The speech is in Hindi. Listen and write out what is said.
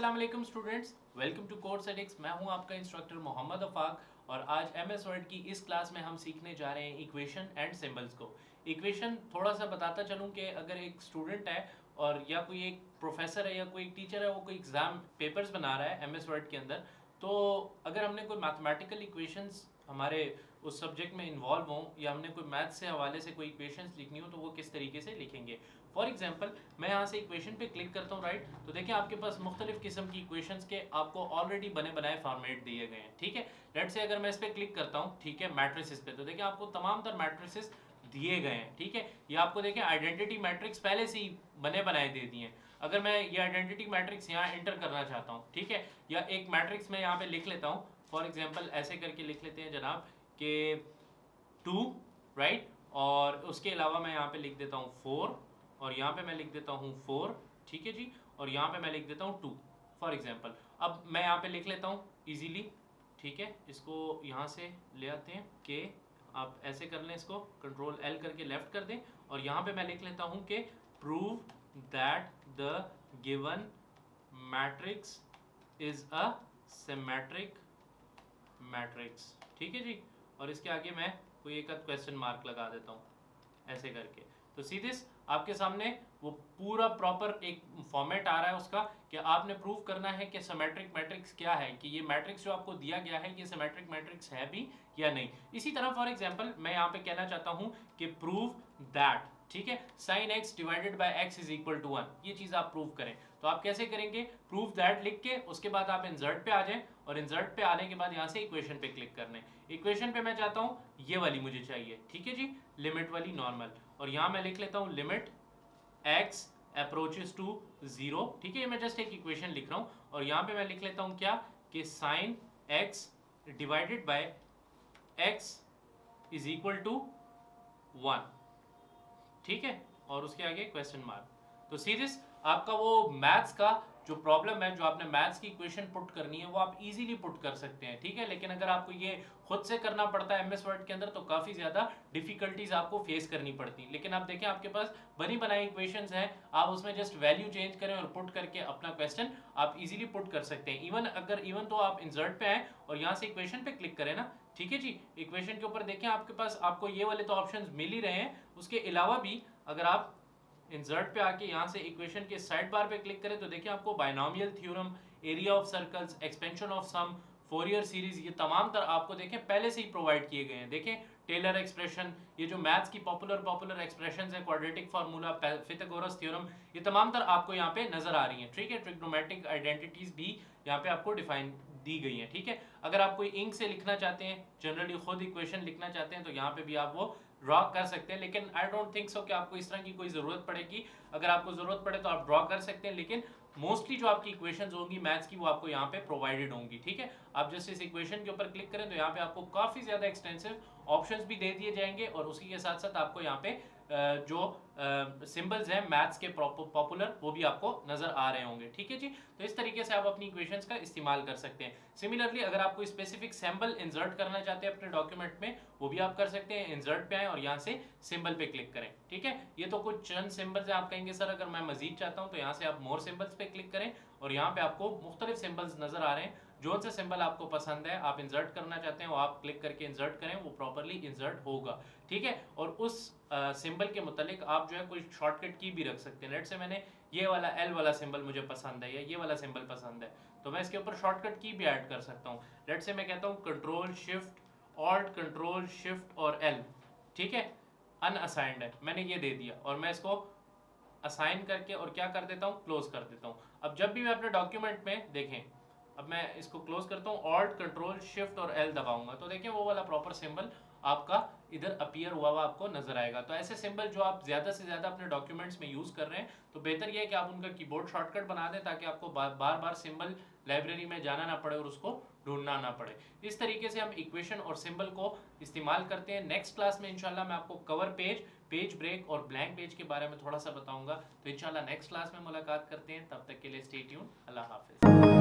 अस्सलाम वालेकुम स्टूडेंट्स, वेलकम टू कोर्स एडिक्स। मैं हूं आपका इंस्ट्रक्टर मोहम्मद अफाक और आज एमएस वर्ड की इस क्लास में हम सीखने जा रहे हैं इक्वेशन एंड सिंबल्स को। इक्वेशन थोड़ा सा बताता चलूं कि अगर एक स्टूडेंट है और या कोई एक प्रोफेसर है या कोई एक टीचर है, वो कोई एग्जाम पेपर्स बना रहा है एमएस वर्ड के अंदर, तो अगर हमने कोई मैथमेटिकल इक्वेशंस हमारे उस सब्जेक्ट में इन्वॉल्व हों या हमने कोई मैथ से हवाले से कोई इक्वेशंस लिखनी हो तो वो किस तरीके से लिखेंगे। फॉर एग्जाम्पल मैं यहाँ से इक्वेशन पे क्लिक करता हूँ, राइट, तो देखिए आपके पास मुख्तलिफ किस्म की इक्वेशंस के आपको ऑलरेडी बने बनाए फॉर्मेट दिए गए हैं। ठीक है, लेट से अगर मैं इस पर क्लिक करता हूँ, ठीक है, मैट्रिसेस पे, तो देखिए आपको तमाम तर मैट्रिसेस दिए गए हैं। ठीक है, ये आपको देखिए आइडेंटिटी मैट्रिक्स पहले से ही बने बनाए दे दिए हैं। अगर मैं ये आइडेंटिटी मैट्रिक्स यहाँ एंटर करना चाहता हूँ, ठीक है, या एक मैट्रिक्स मैं यहाँ पे लिख लेता हूँ, फॉर एग्जाम्पल ऐसे करके लिख लेते हैं जनाब के 2, राइट, और उसके अलावा मैं यहाँ पे लिख देता हूँ 4 और यहाँ पे मैं लिख देता हूँ 4, ठीक है जी, और यहाँ पे मैं लिख देता हूँ 2 फॉर एग्जाम्पल। अब मैं यहाँ पे लिख लेता हूँ इजीली, ठीक है, इसको यहाँ से ले आते हैं कि आप ऐसे कर लें, इसको कंट्रोल एल करके लेफ्ट कर दें और यहाँ पे मैं लिख लेता हूँ कि prove that the given matrix is a symmetric matrix. ठीक है जी, और इसके आगे मैं कोई एक क्वेश्चन मार्क लगा देता हूँ ऐसे करके। तो सी दिस, आपके सामने वो पूरा प्रॉपर एक फॉर्मेट आ रहा है उसका कि आपने प्रूव करना है कि सिमेट्रिक मैट्रिक्स क्या है, कि ये मैट्रिक्स जो आपको दिया गया है ये सिमेट्रिक मैट्रिक्स है भी या नहीं। इसी तरह फॉर एग्जांपल मैं यहाँ पे कहना चाहता हूँ कि प्रूव दैट, ठीक है, sine x divided by x is equal to 1, ये चीज आप प्रूव करें। तो आप कैसे करेंगे, प्रूव दैट लिख के उसके बाद आप इंसर्ट पे आ जाएं और इंसर्ट पे आने के बाद यहाँ से इक्वेशन पे क्लिक करने। इक्वेशन पे मैं चाहता हूँ ये वाली मुझे चाहिए, ठीक है जी, लिमिट वाली नॉर्मल, और यहाँ मैं लिख लेता हूँ लिमिट x अप्रोचेस टू 0, ठीक है, ये मैं जस्ट एक इक्वेशन लिख रहा हूँ और यहाँ पे मैं लिख लेता हूँ क्या कि sine x divided by x is equal to 1, ठीक है, और उसके आगे क्वेश्चन मार्क। तो सीरीज आपका वो मैथ्स का जो प्रॉब्लम है, जो आपने मैथ्स की इक्वेशन पुट करनी है वो आप इजीली पुट कर सकते हैं। ठीक है, लेकिन अगर आपको ये खुद से करना पड़ता है एमएस वर्ड के अंदर तो काफी ज्यादा डिफिकल्टीज आपको फेस करनी पड़ती है। लेकिन आप देखें आपके पास बनी बनाई इक्वेशंस हैं, आप उसमें जस्ट वैल्यू चेंज करें और पुट करके अपना क्वेश्चन आप इजीली पुट कर सकते हैं। इवन तो आप इंसर्ट पे आए और यहाँ से इक्वेशन पे क्लिक करें ना, ठीक है जी, इक्वेशन के ऊपर देखें आपके पास आपको ये वाले तो ऑप्शंस मिल ही रहे हैं, उसके अलावा भी अगर आप इंसर्ट पे आके यहाँ से इक्वेशन के साइड बार पे क्लिक करें तो देखिए आपको binomial theorem, area of circles, expansion of sum, Fourier series, ये तमाम तर आपको देखें पहले से ही प्रोवाइड किए गए हैं। देखें टेलर एक्सप्रेशन, ये जो मैथ्स की पॉपुलर एक्सप्रेशंस है, क्वाड्रेटिक फार्मूला, पिथागोरस थ्योरम, ये तमाम तर आपको यहाँ पे नजर आ रही हैं। ठीक है, ट्रिग्नोमेट्रिक आइडेंटिटीज भी यहाँ पे आपको डिफाइन दी गई है। ठीक है, अगर आप कोई इंक से लिखना चाहते हैं, जनरली खुद इक्वेशन लिखना चाहते हैं तो यहाँ पे भी आप वो ड्रॉ कर सकते हैं, लेकिन आई डोंट थिंक सो कि आपको इस तरह की कोई जरूरत पड़ेगी। अगर आपको जरूरत पड़े तो आप ड्रॉ कर सकते हैं, लेकिन मोस्टली जो आपकी इक्वेशंस होंगी मैथ्स की वो आपको यहाँ पे प्रोवाइडेड होंगी। ठीक है, आप जस्ट इस इक्वेशन के ऊपर क्लिक करें तो यहाँ पे आपको काफी ज्यादा एक्सटेंसिव ऑप्शंस भी दे दिए जाएंगे और उसी के साथ साथ आपको यहाँ पे जो सिंबल्स हैं मैथ्स के पॉपुलर वो भी आपको नजर आ रहे होंगे। ठीक है जी, तो इस तरीके से आप अपनी इक्वेशंस का इस्तेमाल कर सकते हैं। सिमिलरली अगर आप कोई स्पेसिफिक सिंबल इंसर्ट करना चाहते हैं अपने डॉक्यूमेंट में वो भी आप कर सकते हैं। इंसर्ट पे आए और यहाँ से सिंबल पे क्लिक करें। ठीक है, ये तो कुछ चंद सिंबल्स हैं। आप कहेंगे सर अगर मैं मजीद चाहता हूँ तो यहाँ से आप मोर सिंबल्स पे क्लिक करें और यहाँ पे आपको मुख्तलिफ सिंबल्स नजर आ रहे हैं। जो से सिंबल आपको पसंद है आप इंसर्ट करना चाहते हैं वो आप क्लिक करके इंसर्ट करें, वो प्रॉपर्ली इंसर्ट होगा। ठीक है, और उस सिंबल के मुतालिक आप जो है कोई शॉर्टकट की भी रख सकते हैं। लेट से मैंने ये वाला एल वाला सिंबल मुझे पसंद है या ये वाला सिंबल पसंद है तो मैं इसके ऊपर शॉर्टकट की भी ऐड कर सकता हूँ। लेट से मैं कहता हूँ control shift alt control shift और एल, ठीक है, अनअसाइंड है, मैंने ये दे दिया और मैं इसको असाइन करके और क्या कर देता हूँ, क्लोज कर देता हूँ। अब जब भी मैं अपने डॉक्यूमेंट में देखें, अब मैं इसको क्लोज करता हूँ, ऑल्ट कंट्रोल शिफ्ट और एल दबाऊंगा तो देखिए वो वाला प्रॉपर सिंबल आपका इधर अपीयर हुआ हुआ आपको नजर आएगा। तो ऐसे सिंबल जो आप ज्यादा से ज्यादा अपने डॉक्यूमेंट्स में यूज कर रहे हैं तो बेहतर यह है कि आप उनका कीबोर्ड शॉर्टकट बना दें ताकि आपको बार बार सिंबल लाइब्रेरी में जाना ना पड़े और उसको ढूंढना ना पड़े। इस तरीके से हम इक्वेशन और सिंबल को इस्तेमाल करते हैं। नेक्स्ट क्लास में इंशाल्लाह मैं आपको कवर पेज, पेज ब्रेक और ब्लैंक पेज के बारे में थोड़ा सा बताऊंगा। तो इंशाल्लाह नेक्स्ट क्लास में मुलाकात करते हैं, तब तक के लिए स्टे ट्यून, अल्लाह हाफिज।